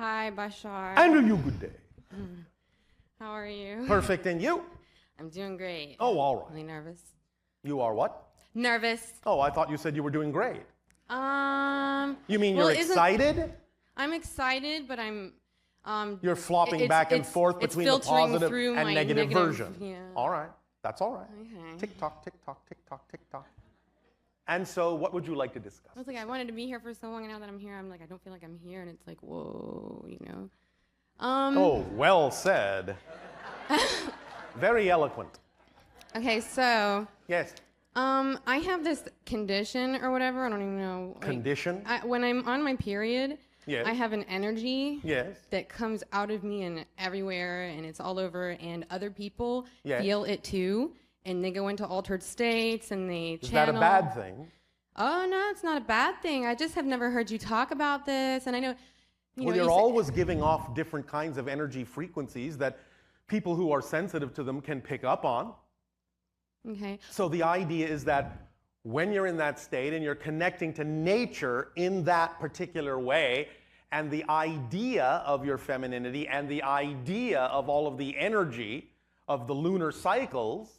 Hi, Bashar. And you, good day. How are you? Perfect, and you? I'm doing great. Oh, all right. Really nervous. You are what? Nervous. Oh, I thought you said you were doing great. You mean well, you're excited? I'm excited, but I'm. You're flopping back and forth between the positive through and my negative version. Yeah. All right. That's all right. Okay. Tick tock, tick tock, tick tock, tick tock. And so, what would you like to discuss? I was like, I wanted to be here for so long, and now that I'm here, I'm like, I don't feel like I'm here, and it's like, whoa, you know. Oh, well said. Very eloquent. Okay, so. Yes. I have this condition or whatever. I don't even know. Condition? When I'm on my period, yes. I have an energy yes. that comes out of me and everywhere, and it's all over, and other people yes. feel it too, and they go into altered states, and they channel. Is that a bad thing? Oh, no, it's not a bad thing. I just have never heard you talk about this, and I know... You're always giving off different kinds of energy frequencies that people who are sensitive to them can pick up on. Okay. So the idea is that when you're in that state and you're connecting to nature in that particular way, and the idea of your femininity and the idea of all of the energy of the lunar cycles,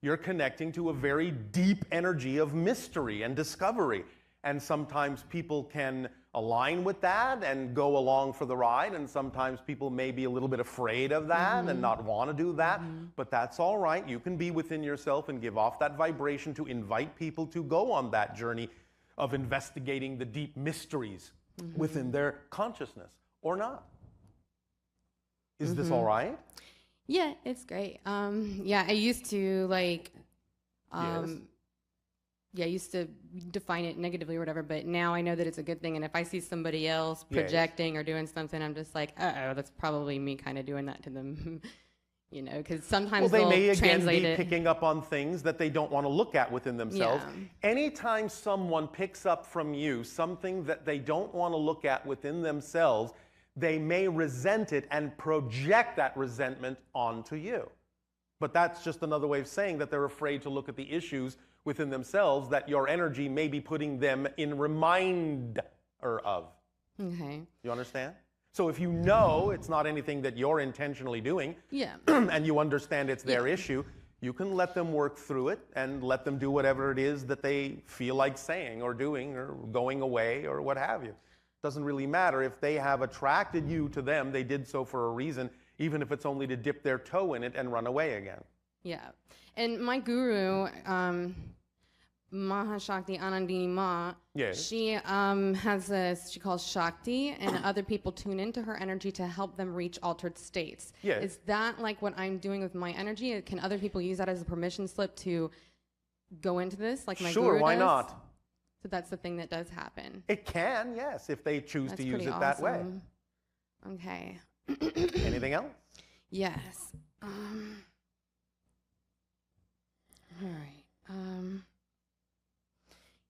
you're connecting to a very deep energy of mystery and discovery. And sometimes people can align with that and go along for the ride, and sometimes people may be a little bit afraid of that and not want to do that, but that's all right. You can be within yourself and give off that vibration to invite people to go on that journey of investigating the deep mysteries within their consciousness, or not. Is this all right? Yeah, it's great. Yeah, I used to like... yes. Yeah, I used to define it negatively or whatever, but now I know that it's a good thing. And if I see somebody else projecting or doing something, I'm just like, uh-oh, that's probably me kind of doing that to them. You know, because sometimes they may again translate be picking up on things that they don't want to look at within themselves. Yeah. Anytime someone picks up from you something that they don't want to look at within themselves, they may resent it and project that resentment onto you. But that's just another way of saying that they're afraid to look at the issues within themselves that your energy may be putting them in reminder of. Okay. You understand? So if you know it's not anything that you're intentionally doing, yeah. and you understand it's their issue, you can let them work through it and let them do whatever it is that they feel like saying or doing or going away or what have you. Doesn't really matter. If they have attracted you to them, they did so for a reason, even if it's only to dip their toe in it and run away again. Yeah. And my guru, Mahashakti Anandini Ma, she has this, she calls Shakti, and other people tune into her energy to help them reach altered states. Yes. Is that like what I'm doing with my energy? Can other people use that as a permission slip to go into this, like my guru does? Sure, why not? So that's the thing that does happen. It can, yes, if they choose to use it that way. Okay. Anything else? Yes. All right.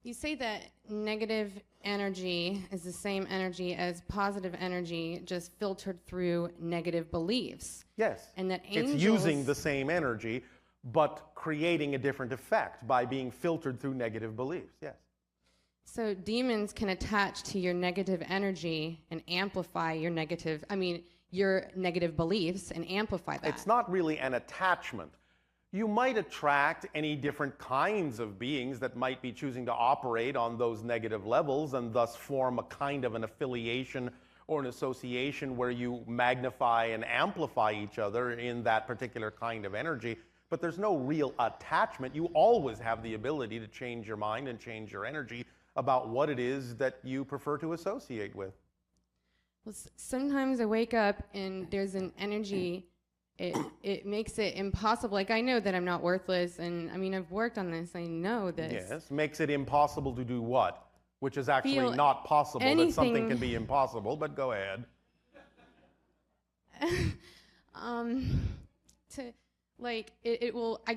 You say that negative energy is the same energy as positive energy, just filtered through negative beliefs. Yes. And that angels... It's using the same energy, but creating a different effect by being filtered through negative beliefs. Yes. So demons can attach to your negative energy and amplify your negative beliefs and amplify that. It's not really an attachment. You might attract any different kinds of beings that might be choosing to operate on those negative levels and thus form a kind of an affiliation or an association where you magnify and amplify each other in that particular kind of energy. But there's no real attachment. You always have the ability to change your mind and change your energy about what it is that you prefer to associate with. Well, sometimes I wake up and there's an energy. It makes it impossible. Like, I know that I'm not worthless, and I mean, I've worked on this. I know this. Yes, makes it impossible to do what? Which is actually not possible, that something can be impossible, but go ahead. I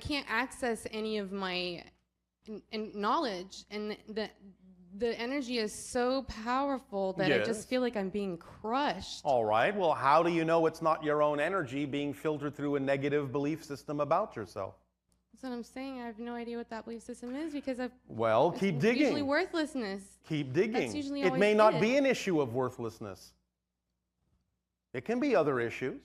can't access any of my knowledge, and the energy is so powerful that I just feel like I'm being crushed. All right. Well, how do you know it's not your own energy being filtered through a negative belief system about yourself? That's what I'm saying. I have no idea what that belief system is because keep digging. Usually worthlessness. Keep digging. That's usually it may not be an issue of worthlessness. It can be other issues.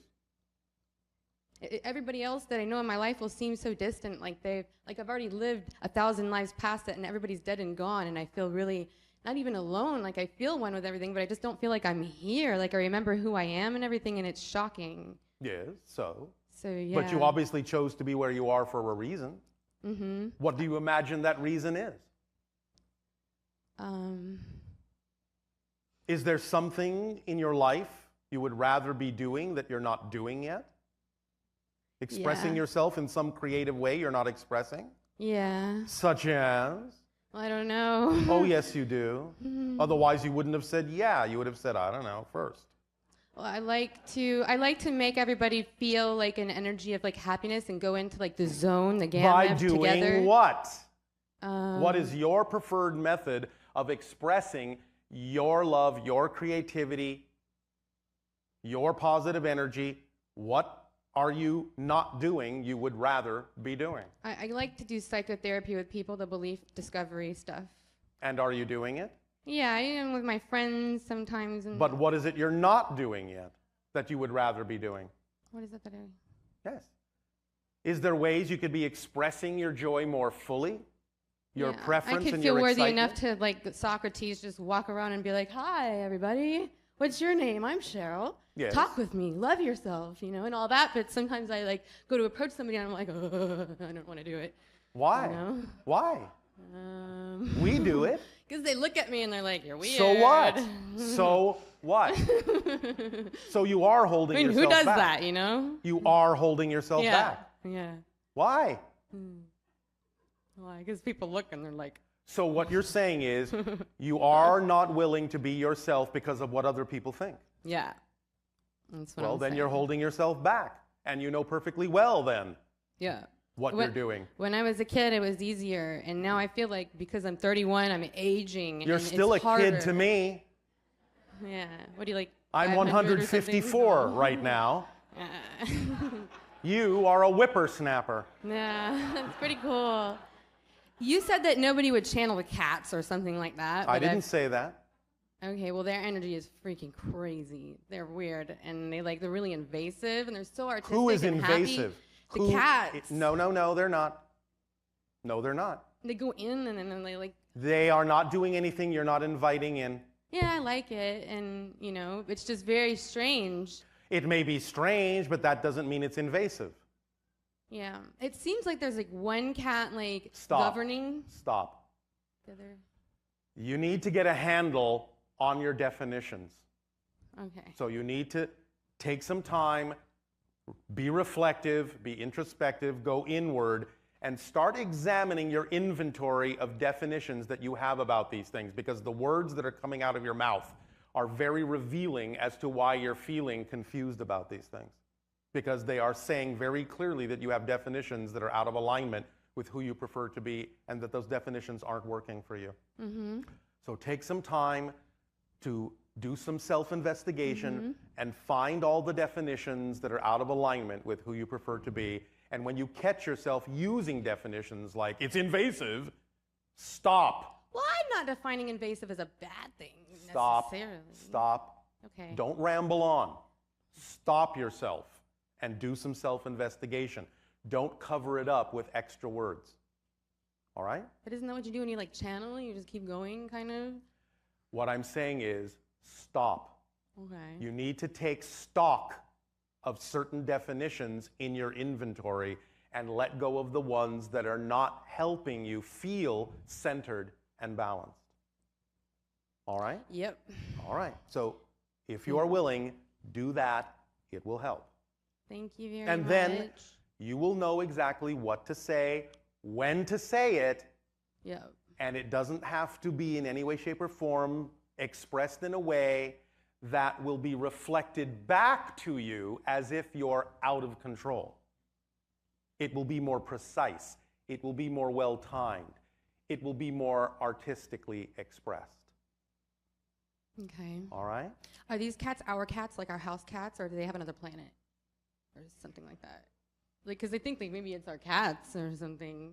Everybody else that I know in my life will seem so distant, like I've already lived 1,000 lives past it, and everybody's dead and gone, and I feel really not even alone. Like I feel one with everything, but I just don't feel like I'm here. Like I remember who I am and everything, and it's shocking. Yes, so. So yeah. But you obviously chose to be where you are for a reason. Mm-hmm. What do you imagine that reason is? Is there something in your life you would rather be doing that you're not doing yet? Expressing yourself in some creative way you're not expressing? Yeah. Such as? Well, I don't know. Oh, yes, you do. Otherwise, you wouldn't have said yeah. You would have said, I don't know, first. Well, I like to make everybody feel like an energy of like happiness and go into like the zone, the gamut together. By doing what? What is your preferred method of expressing your love, your creativity, your positive energy? What are you not doing you would rather be doing? I like to do psychotherapy with people, the belief discovery stuff. And are you doing it? Yeah, I am with my friends sometimes. But what is it you're not doing yet that you would rather be doing? What is it that I... Yes. Is there ways you could be expressing your joy more fully? Your preference and your excitement? I could feel worthy enough to, like Socrates, just walk around and be like, hi, everybody. What's your name? I'm Cheryl. Yes. Talk with me. Love yourself, you know, and all that. But sometimes I, like, go to approach somebody and I'm like, I don't want to do it. Why? You know? Why? We do it. Because they look at me and they're like, you're weird. So what? So what? So you are holding yourself back. Who does that, you know? You are holding yourself back. Yeah. Why? Why? Because people look and they're like... So what you're saying is you are not willing to be yourself because of what other people think. Yeah. That's what well, I'm then saying. you're holding yourself back. And you know perfectly well then yeah. what you're doing. When I was a kid, it was easier. And now I feel like because I'm 31, I'm aging. You're still a kid to me. Yeah. What do you like? I'm 154 right now. You are a whippersnapper. Yeah, that's pretty cool. You said that nobody would channel the cats or something like that. I didn't say that. Okay, well, their energy is freaking crazy. They're weird, and they're really invasive, and they're so artistic. Who is and invasive? Happy. The cats. No, they're not. No, they're not. They go in, and then they like... They are not doing anything you're not inviting in. Yeah, I like it, and, you know, it's just very strange. It may be strange, but that doesn't mean it's invasive. Yeah. It seems like there's, like, one cat, like, Stop. governing. Stop. The other... You need to get a handle on your definitions. Okay. So you need to take some time, be reflective, be introspective, go inward, and start examining your inventory of definitions that you have about these things, because the words that are coming out of your mouth are very revealing as to why you're feeling confused about these things, because they are saying very clearly that you have definitions that are out of alignment with who you prefer to be, and that those definitions aren't working for you. Mm-hmm. So take some time to do some self-investigation and find all the definitions that are out of alignment with who you prefer to be. And when you catch yourself using definitions like, it's invasive, stop. Well, I'm not defining invasive as a bad thing Stop. necessarily. Stop. Okay. Don't ramble on. Stop yourself and do some self-investigation. Don't cover it up with extra words. All right? But isn't that what you do when you like channel? You just keep going, kind of? What I'm saying is, stop. Okay. You need to take stock of certain definitions in your inventory and let go of the ones that are not helping you feel centered and balanced. All right? Yep. All right. So if you are willing, do that. It will help. Thank you very much. And then you will know exactly what to say, when to say it. Yep. And it doesn't have to be in any way, shape, or form expressed in a way that will be reflected back to you as if you're out of control. It will be more precise. It will be more well-timed. It will be more artistically expressed. Okay. All right? Are these cats our cats, like our house cats, or do they have another planet? Or something like that? Like, because they think like maybe it's our cats or something.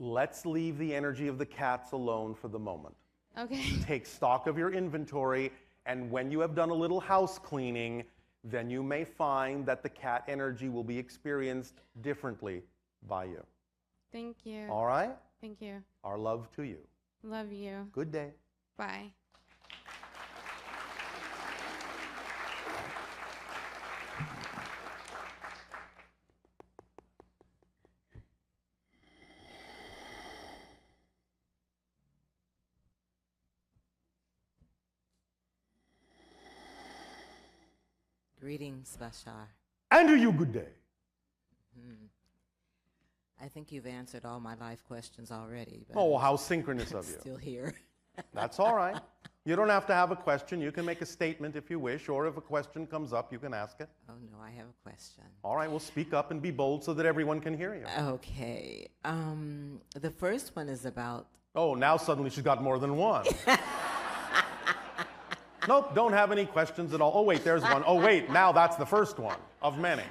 Let's leave the energy of the cats alone for the moment. Okay. Take stock of your inventory And when you have done a little house cleaning, then you may find that the cat energy will be experienced differently by you. Thank you. All right? Thank you. Our love to you. Love you. Good day. Bye. Greetings, Bashar. And to you, good day. I think you've answered all my life questions already. But Oh, how synchronous of you. still here. That's all right. You don't have to have a question. You can make a statement if you wish, or if a question comes up, you can ask it. Oh, no, I have a question. All right, well, speak up and be bold so that everyone can hear you. Okay. The first one is about... Oh, now suddenly she's got more than one. Nope, don't have any questions at all. Oh, wait, there's one. Oh, wait, now that's the first one of many.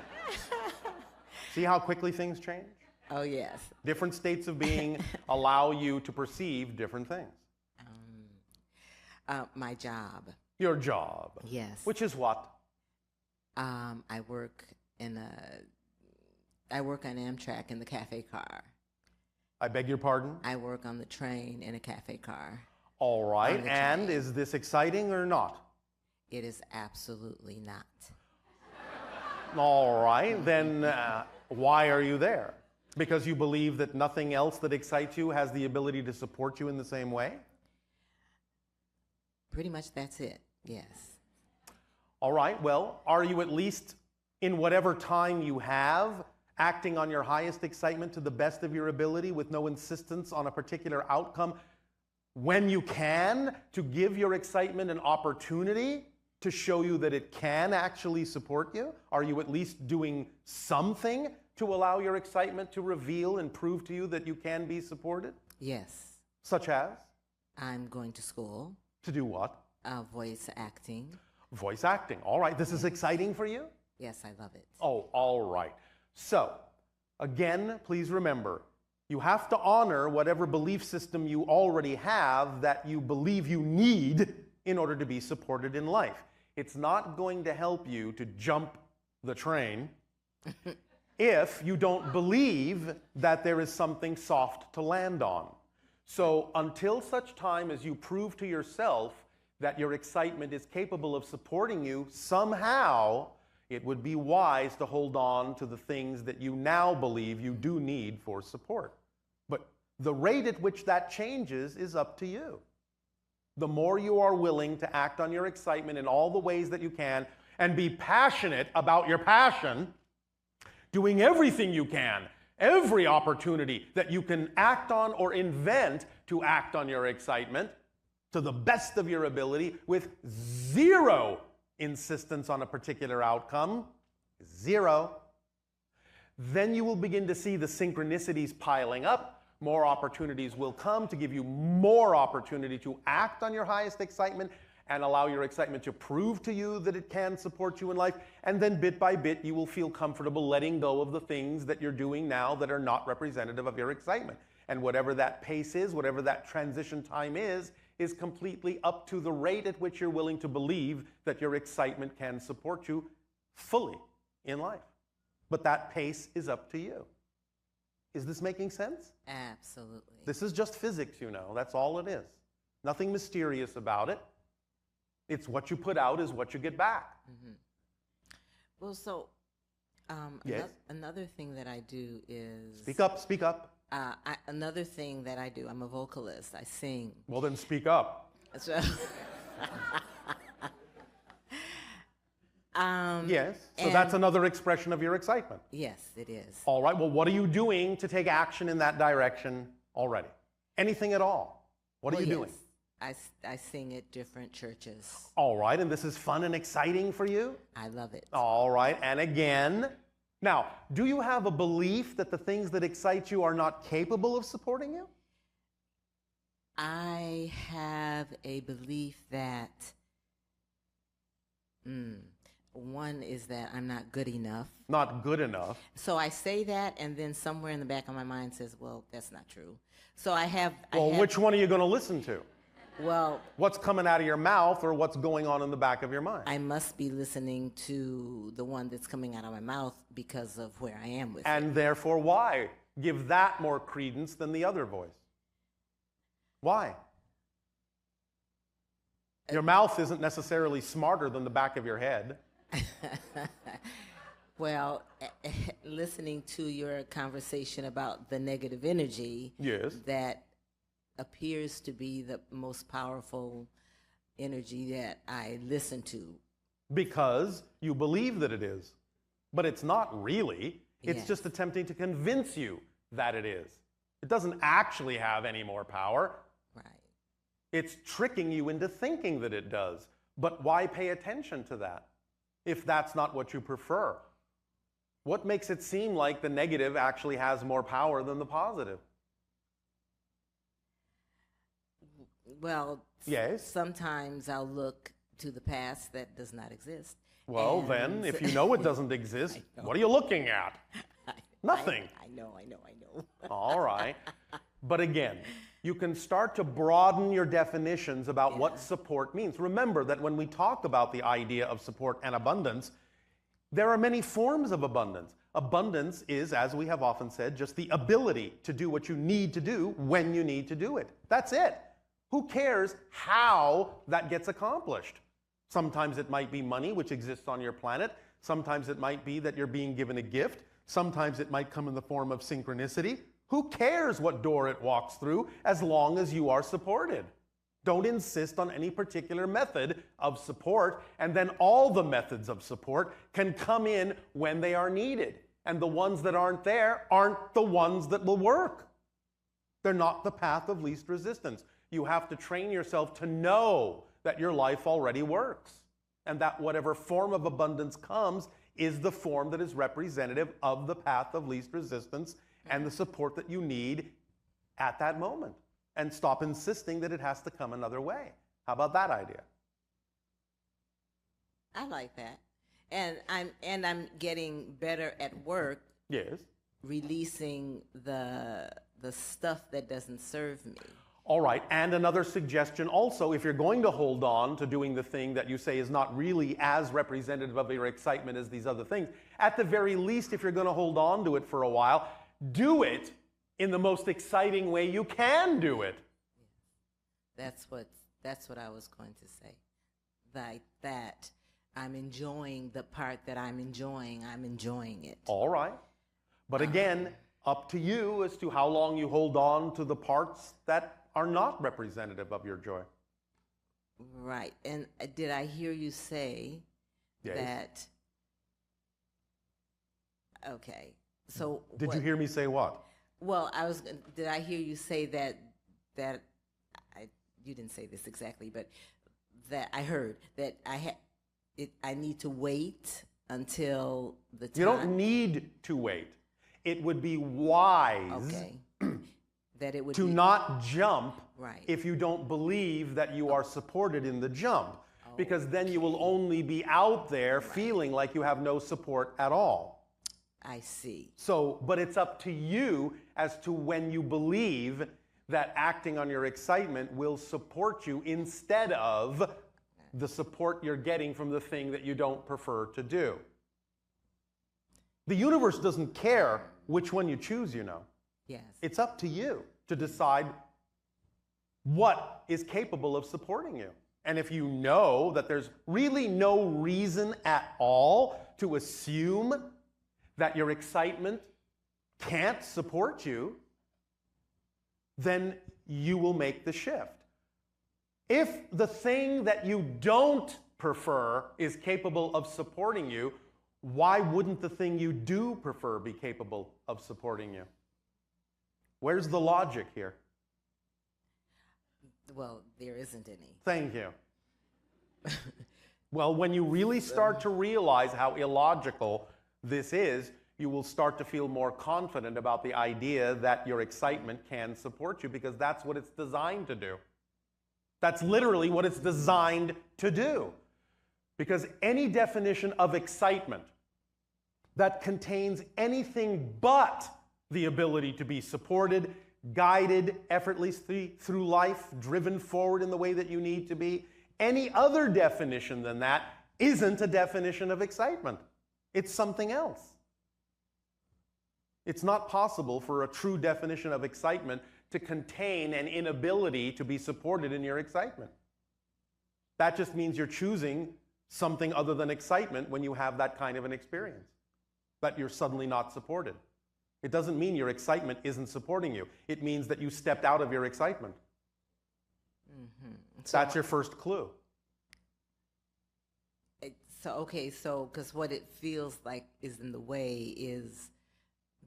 See how quickly things change? Oh, yes. Different states of being allow you to perceive different things. My job. Your job. Yes. Which is what? I work on Amtrak in the cafe car. I beg your pardon? I work on the train in a cafe car. All right, On the and train. is this exciting or not? It is absolutely not. All right, then why are you there? Because you believe that nothing else that excites you has the ability to support you in the same way? Pretty much that's it, yes. All right, well, are you at least in whatever time you have acting on your highest excitement to the best of your ability with no insistence on a particular outcome when you can, to give your excitement an opportunity to show you that it can actually support you? Are you at least doing something to allow your excitement to reveal and prove to you that you can be supported? Yes. Such as? I'm going to school, To do what? voice acting. Voice acting. All right, this is exciting for you? Yes, I love it. Oh, all right. So, again, please remember, you have to honor whatever belief system you already have that you believe you need in order to be supported in life. It's not going to help you to jump the train if you don't believe that there is something soft to land on. So until such time as you prove to yourself that your excitement is capable of supporting you somehow, it would be wise to hold on to the things that you now believe you do need for support. But the rate at which that changes is up to you. The more you are willing to act on your excitement in all the ways that you can and be passionate about your passion, doing everything you can, every opportunity that you can act on or invent to act on your excitement to the best of your ability with zero insistence on a particular outcome, zero, then you will begin to see the synchronicities piling up. More opportunities will come to give you more opportunity to act on your highest excitement and allow your excitement to prove to you that it can support you in life. And then bit by bit, you will feel comfortable letting go of the things that you're doing now that are not representative of your excitement. And whatever that pace is, whatever that transition time is completely up to the rate at which you're willing to believe that your excitement can support you fully in life. But that pace is up to you. Is this making sense? Absolutely. This is just physics, you know. That's all it is. Nothing mysterious about it. It's what you put out is what you get back. Mm-hmm. Well, so Yes? another thing that I do is... Speak up, speak up. Another thing that I do, I'm a vocalist. I sing. Well, then speak up. So, Yes, so that's another expression of your excitement. yes, it is. All right, well, what are you doing to take action in that direction already? Anything at all? What are you doing? I sing at different churches. All right, and this is fun and exciting for you? I love it. All right, and again, now, do you have a belief that the things that excite you are not capable of supporting you? I have a belief that, one is that I'm not good enough. Not good enough. So I say that, and then somewhere in the back of my mind says, well, that's not true. So I have... Well, which one are you going to listen to? Well, What's coming out of your mouth or what's going on in the back of your mind? I must be listening to the one that's coming out of my mouth because of where I am with it. And therefore, why give that more credence than the other voice? Why? Your mouth isn't necessarily smarter than the back of your head. Well, listening to your conversation about the negative energy, Yes. that appears to be the most powerful energy that I listen to. Because you believe that it is. But it's not really. It's Yes. just attempting to convince you that it is. It doesn't actually have any more power. Right. It's tricking you into thinking that it does. But why pay attention to that if that's not what you prefer? What makes it seem like the negative actually has more power than the positive? Well, Yes. sometimes I'll look to the past that does not exist. Well, And then, if you know it doesn't exist, what are you looking at? Nothing. I know. All right. But again, you can start to broaden your definitions about what support means. Remember that when we talk about the idea of support and abundance, there are many forms of abundance. Abundance is, as we have often said, just the ability to do what you need to do when you need to do it. That's it. Who cares how that gets accomplished? Sometimes it might be money, which exists on your planet. Sometimes it might be that you're being given a gift. Sometimes it might come in the form of synchronicity. Who cares what door it walks through as long as you are supported? Don't insist on any particular method of support, and then all the methods of support can come in when they are needed. And the ones that aren't there aren't the ones that will work. They're not the path of least resistance. You have to train yourself to know that your life already works, and that whatever form of abundance comes is the form that is representative of the path of least resistance and the support that you need at that moment. And stop insisting that it has to come another way. How about that idea? I like that. And I'm getting better at work Yes. releasing the stuff that doesn't serve me. All right, and another suggestion also, if you're going to hold on to doing the thing that you say is not really as representative of your excitement as these other things, at the very least, if you're going to hold on to it for a while, do it in the most exciting way you can do it. That's what I was going to say. Like that I'm enjoying the part that I'm enjoying it. All right. But again, up to you as to how long you hold on to the parts that are not representative of your joy. Right. And did I hear you say Yes. that? Okay. So Did you hear me say what? Well, did I hear you say that you didn't say this exactly, but that I heard that I need to wait until the time. You don't need to wait. It would be wise Okay. That it would to be, not jump Right. if you don't believe that you are supported in the jump, because then you will only be out there feeling like you have no support at all. I see. So, but it's up to you as to when you believe that acting on your excitement will support you instead of the support you're getting from the thing that you don't prefer to do. The universe doesn't care which one you choose, you know. Yes. It's up to you to decide what is capable of supporting you. And if you know that there's really no reason at all to assume that your excitement can't support you, then you will make the shift. If the thing that you don't prefer is capable of supporting you, why wouldn't the thing you do prefer be capable of supporting you? Where's the logic here? Well, there isn't any. Thank you. Well, when you really start to realize how illogical this is, you will start to feel more confident about the idea that your excitement can support you, because that's what it's designed to do. That's literally what it's designed to do. Because any definition of excitement that contains anything but the ability to be supported guided effortlessly through life, driven forward in the way that you need to be. Any other definition than that isn't a definition of excitement. It's something else. It's not possible for a true definition of excitement to contain an inability to be supported in your excitement. That just means you're choosing something other than excitement when you have that kind of an experience, that you're suddenly not supported. It doesn't mean your excitement isn't supporting you. It means that you stepped out of your excitement. Mm-hmm. That's your first clue. So because what it feels like is in the way is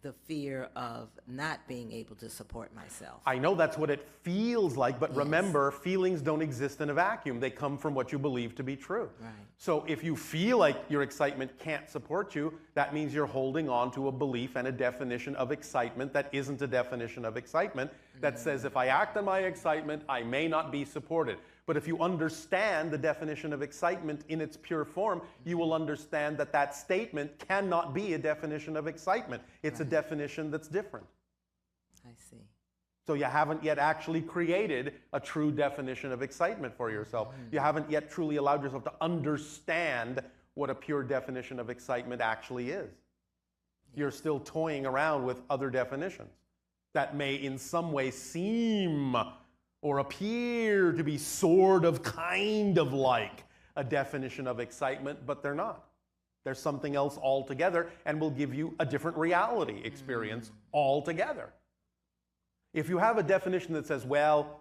the fear of not being able to support myself. I know that's what it feels like, but Yes. remember, feelings don't exist in a vacuum. They come from what you believe to be true. Right. So if you feel like your excitement can't support you, that means you're holding on to a belief and a definition of excitement that isn't a definition of excitement, that says if I act on my excitement, I may not be supported. But if you understand the definition of excitement in its pure form, you will understand that that statement cannot be a definition of excitement. It's a definition that's different. I see. So you haven't yet actually created a true definition of excitement for yourself. You haven't yet truly allowed yourself to understand what a pure definition of excitement actually is. You're still toying around with other definitions that may in some way seem or appear to be sort of kind of like a definition of excitement, but they're not. They're something else altogether and will give you a different reality experience altogether. If you have a definition that says, well,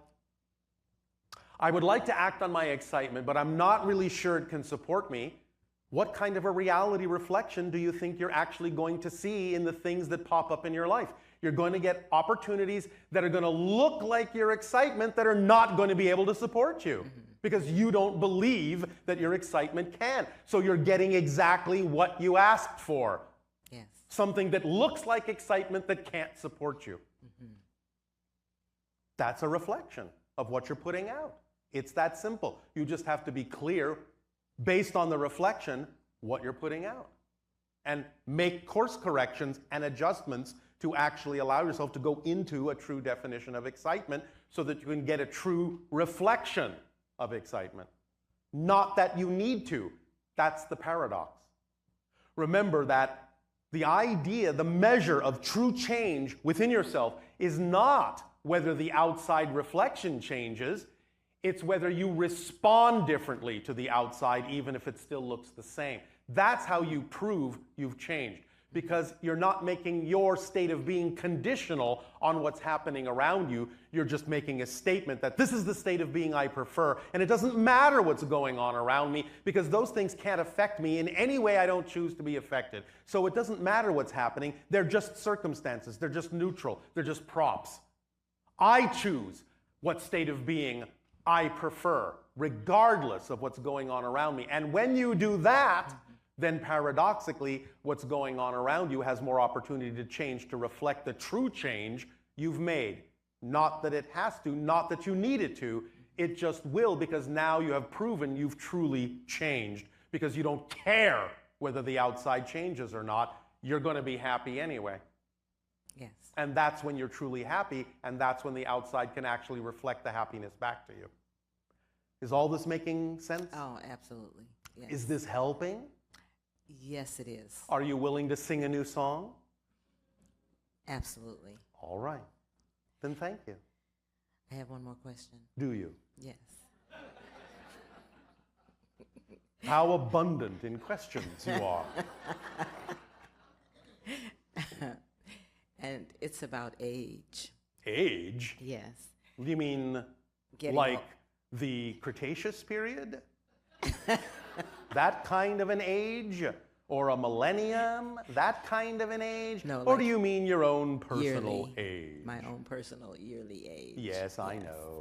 I would like to act on my excitement, but I'm not really sure it can support me, what kind of a reality reflection do you think you're actually going to see in the things that pop up in your life? You're going to get opportunities that are going to look like your excitement that are not going to be able to support you because you don't believe that your excitement can. So you're getting exactly what you asked for. Yes. Something that looks like excitement that can't support you. That's a reflection of what you're putting out. It's that simple. You just have to be clear based on the reflection what you're putting out and make course corrections and adjustments to actually allow yourself to go into a true definition of excitement so that you can get a true reflection of excitement. Not that you need to. That's the paradox. Remember that the idea, the measure of true change within yourself is not whether the outside reflection changes, it's whether you respond differently to the outside even if it still looks the same. That's how you prove you've changed. Because you're not making your state of being conditional on what's happening around you. You're just making a statement that this is the state of being I prefer, and it doesn't matter what's going on around me because those things can't affect me in any way I don't choose to be affected. So it doesn't matter what's happening. They're just circumstances. They're just neutral. They're just props. I choose what state of being I prefer, regardless of what's going on around me. And when you do that, then paradoxically, what's going on around you has more opportunity to change to reflect the true change you've made. Not that it has to, not that you need it to, it just will because now you have proven you've truly changed because you don't care whether the outside changes or not. You're going to be happy anyway. Yes. And that's when you're truly happy, and that's when the outside can actually reflect the happiness back to you. Is all this making sense? Oh, absolutely. Yes. Is this helping? Yes, it is. Are you willing to sing a new song? Absolutely. All right. Then thank you. I have one more question. Do you? Yes. How abundant in questions you are. And it's about age. Age? Yes. You mean Getting like old. the Cretaceous period? That kind of an age? Or a millennium? That kind of an age? No, or like do you mean your own personal yearly, age? My own personal yearly age. Yes, I know.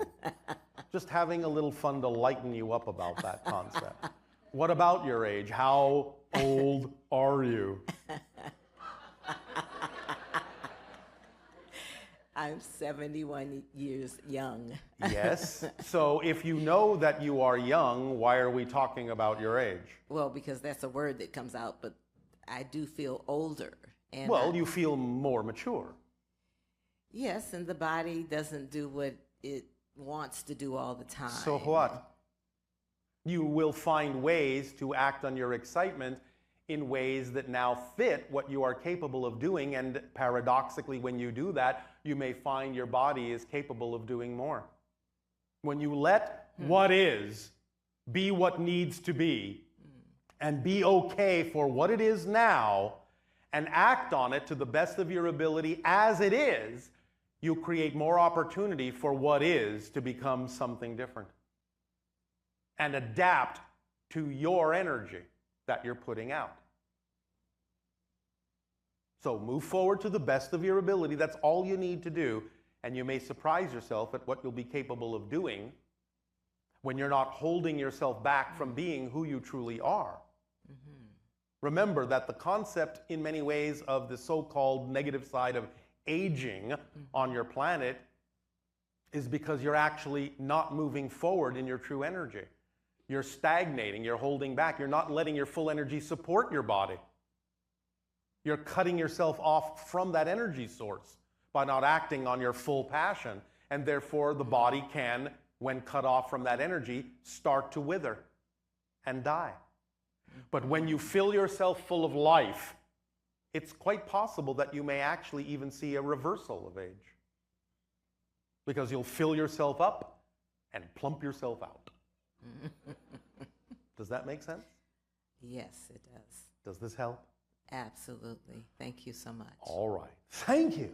Just having a little fun to lighten you up about that concept. What about your age? How old are you? I'm 71 years young. Yes. So if you know that you are young, why are we talking about your age? Well, because that's a word that comes out, but I do feel older. And Well, you feel more mature. Yes, and the body doesn't do what it wants to do all the time. So what? You will find ways to act on your excitement in ways that now fit what you are capable of doing, and paradoxically, when you do that, you may find your body is capable of doing more. When you let what is be what needs to be, and be okay for what it is now, and act on it to the best of your ability as it is, you create more opportunity for what is to become something different. And adapt to your energy that you're putting out. So move forward to the best of your ability. That's all you need to do. And you may surprise yourself at what you'll be capable of doing when you're not holding yourself back from being who you truly are. Mm-hmm. Remember that the concept, in many ways, of the so-called negative side of aging on your planet is because you're actually not moving forward in your true energy. You're stagnating, you're holding back, you're not letting your full energy support your body. You're cutting yourself off from that energy source by not acting on your full passion, and therefore the body can, when cut off from that energy, start to wither and die. But when you fill yourself full of life, it's quite possible that you may actually even see a reversal of age, because you'll fill yourself up and plump yourself out. Does that make sense? Yes, it does. Does this help? Absolutely. Thank you so much. All right. Thank you.